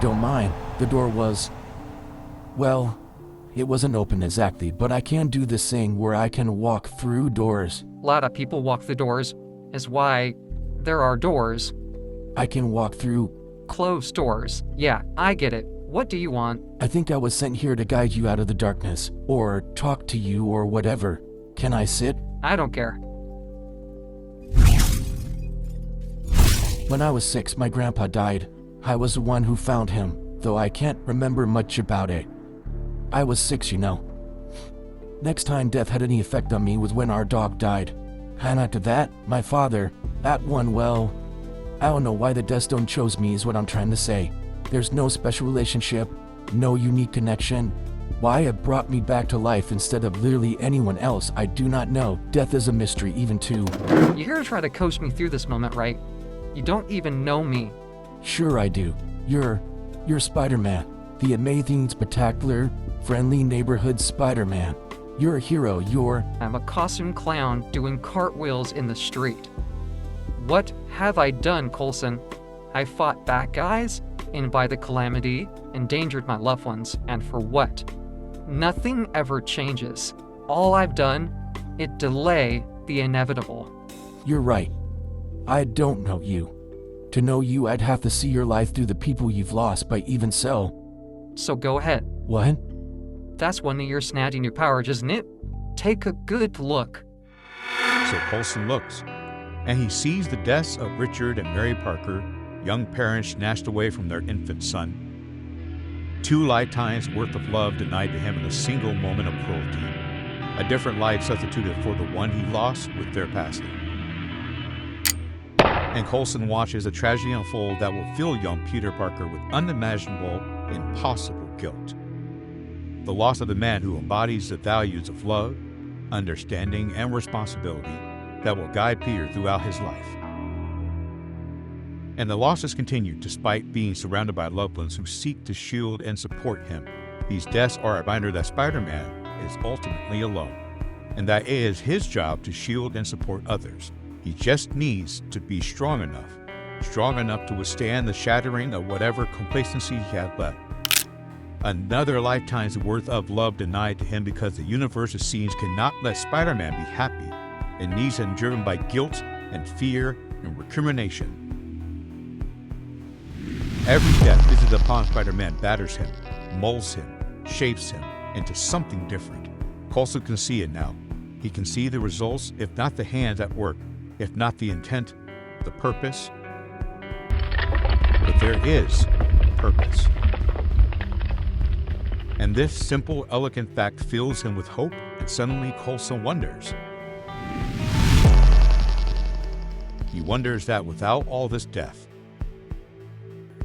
don't mind. The door was... well, it wasn't open exactly, but I can do this thing where I can walk through doors. A lot of people walk through doors, is why there are doors. I can walk through... Closed doors. Yeah, I get it. What do you want? I think I was sent here to guide you out of the darkness, or talk to you, or whatever. Can I sit? I don't care. When I was 6, my grandpa died. I was the one who found him, though I can't remember much about it. I was 6, you know. Next time death had any effect on me was when our dog died. And after that, my father, that one, well, I don't know why the Death Stone chose me is what I'm trying to say. There's no special relationship, no unique connection. Why it brought me back to life instead of literally anyone else, I do not know. Death is a mystery, even to... You're here to try to coach me through this moment, right? You don't even know me. Sure I do. You're Spider-Man. The amazing, spectacular, friendly neighborhood Spider-Man. You're a hero, I'm a costume clown doing cartwheels in the street. What have I done, Coulson? I fought bad guys, and by the calamity, endangered my loved ones, and for what? Nothing ever changes. All I've done, it delay the inevitable. You're right. I don't know you. To know you, I'd have to see your life through the people you've lost, but even so... So go ahead. What? That's one of your snatching your powers, isn't it? Take a good look. So Coulson looks, and he sees the deaths of Richard and Mary Parker, young parents snatched away from their infant son. 2 lifetimes worth of love denied to him in a single moment of cruelty. A different life substituted for the one he lost with their passing. And Coulson watches a tragedy unfold that will fill young Peter Parker with unimaginable, impossible guilt. The loss of the man who embodies the values of love, understanding, and responsibility that will guide Peter throughout his life. And the losses continue despite being surrounded by loved ones who seek to shield and support him. These deaths are a reminder that Spider-Man is ultimately alone, and that it is his job to shield and support others. He just needs to be strong enough to withstand the shattering of whatever complacency he had left. Another lifetime's worth of love denied to him because the universe, it seems, cannot let Spider-Man be happy and needs him driven by guilt and fear and recrimination. Every death visited upon Spider-Man batters him, molds him, shapes him into something different. Coulson can see it now. He can see the results, if not the hands at work, if not the intent, the purpose. But there is purpose. And this simple, elegant fact fills him with hope, and suddenly Coulson wonders. He wonders that without all this death,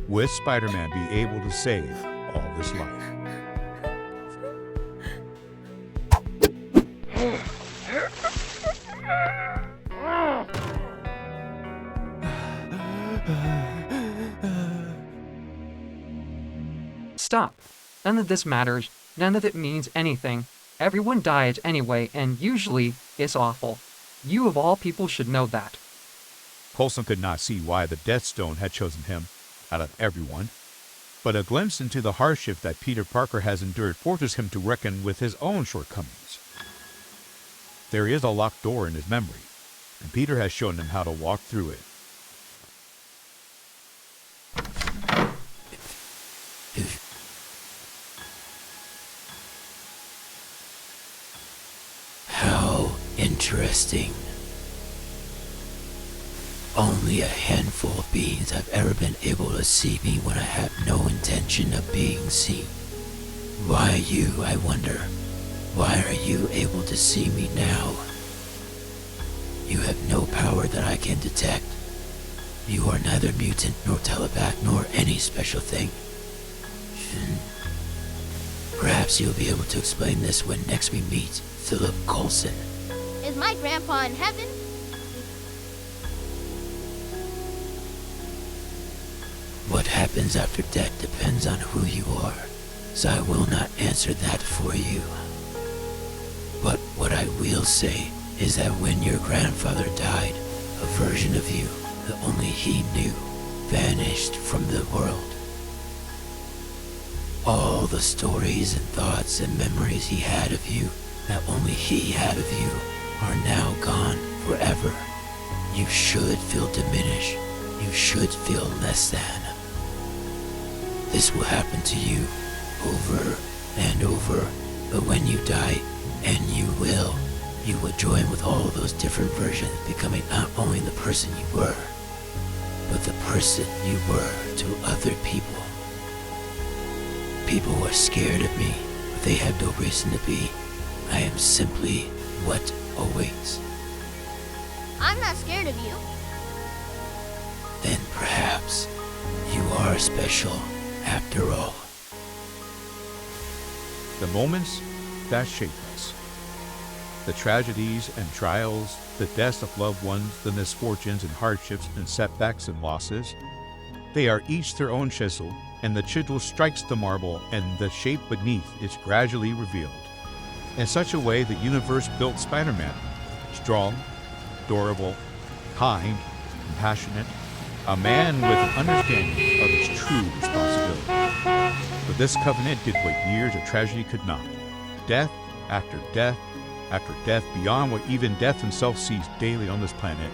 would Spider-Man be able to save all this life? Stop. None of this matters. None of it means anything. Everyone dies anyway, and usually it's awful. You of all people should know that. Coulson could not see why the Death Stone had chosen him out of everyone, but a glimpse into the hardship that Peter Parker has endured forces him to reckon with his own shortcomings. There is a locked door in his memory, and Peter has shown him how to walk through it. How interesting. Only a handful of beings have ever been able to see me when I have no intention of being seen. Why you, I wonder? Why are you able to see me now? You have no power that I can detect. You are neither mutant, nor telepath, nor any special thing. Perhaps you'll be able to explain this when next we meet, Philip Coulson. Is my grandpa in heaven? What happens after death depends on who you are, so I will not answer that for you. But what I will say is that when your grandfather died, a version of you that only he knew vanished from the world. All the stories and thoughts and memories he had of you, that only he had of you, are now gone forever. You should feel diminished. You should feel less than. This will happen to you over and over, but when you die, and you will join with all those different versions, becoming not only the person you were, but the person you were to other people. People who are scared of me, but they have no reason to be. I am simply what awaits. I'm not scared of you. Then perhaps you are special after all. The moments that shape us. The tragedies and trials, the deaths of loved ones, the misfortunes and hardships and setbacks and losses. They are each their own chisel, and the chisel strikes the marble, and the shape beneath is gradually revealed. In such a way, the universe built Spider-Man. Strong, adorable, kind, compassionate, a man with an understanding of his true responsibility. But this covenant did what years of tragedy could not. Death after death after death, beyond what even death himself sees daily on this planet,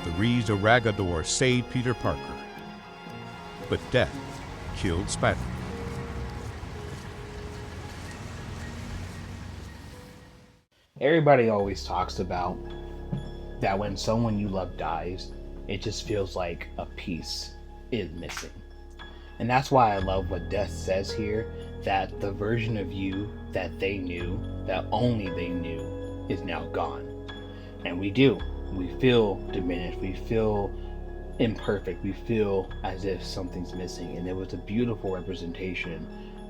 the Reeds of Ragador saved Peter Parker. But death killed Spider-Man. Everybody always talks about that when someone you love dies, it just feels like a piece is missing. And that's why I love what Death says here, that the version of you that they knew, that only they knew, is now gone. And we do. We feel diminished. We feel imperfect. We feel as if something's missing. And it was a beautiful representation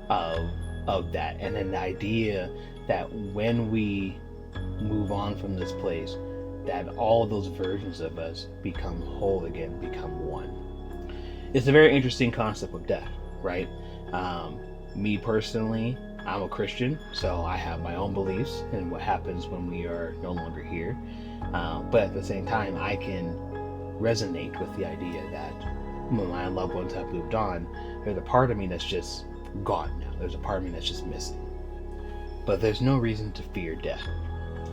of that. And then the idea that when we move on from this place, that all of those versions of us become whole again, become one. It's a very interesting concept of death, right? Me personally, I'm a Christian, so I have my own beliefs in what happens when we are no longer here. But at the same time, I can resonate with the idea that when my loved ones have moved on, there's a part of me that's just gone now. There's a part of me that's just missing. But there's no reason to fear death.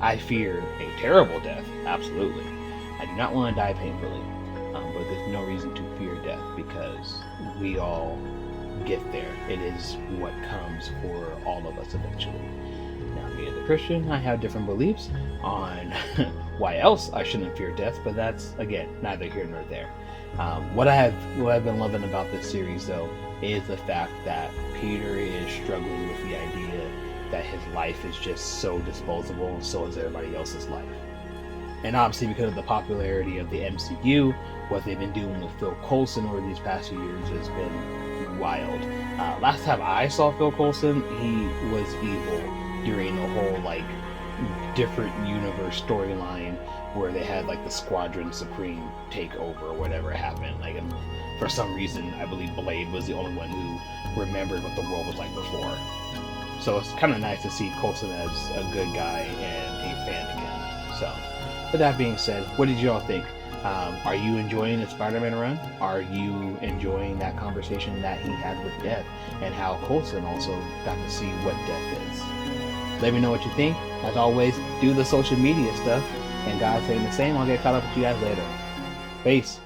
I fear a terrible death, absolutely. I do not want to die painfully, but there's no reason to fear death because we all get there. It is what comes for all of us eventually. Now, me as a Christian, I have different beliefs on why else I shouldn't fear death, but that's, again, neither here nor there. What I've been loving about this series, though, is the fact that Peter is struggling with the idea that his life is just so disposable, and so is everybody else's life. And obviously, because of the popularity of the MCU, what they've been doing with Phil Coulson over these past few years has been wild. Last time I saw Phil Coulson, he was evil during the whole different universe storyline where they had the Squadron Supreme take over or whatever happened. And for some reason, I believe Blade was the only one who remembered what the world was like before. So it's kind of nice to see Coulson as a good guy and a fan again. So, with that being said, what did you all think? Are you enjoying the Spider-Man run? Are you enjoying that conversation that he had with Death and how Coulson also got to see what Death is? Let me know what you think. As always, do the social media stuff. And God's saying the same. I'll get caught up with you guys later. Peace.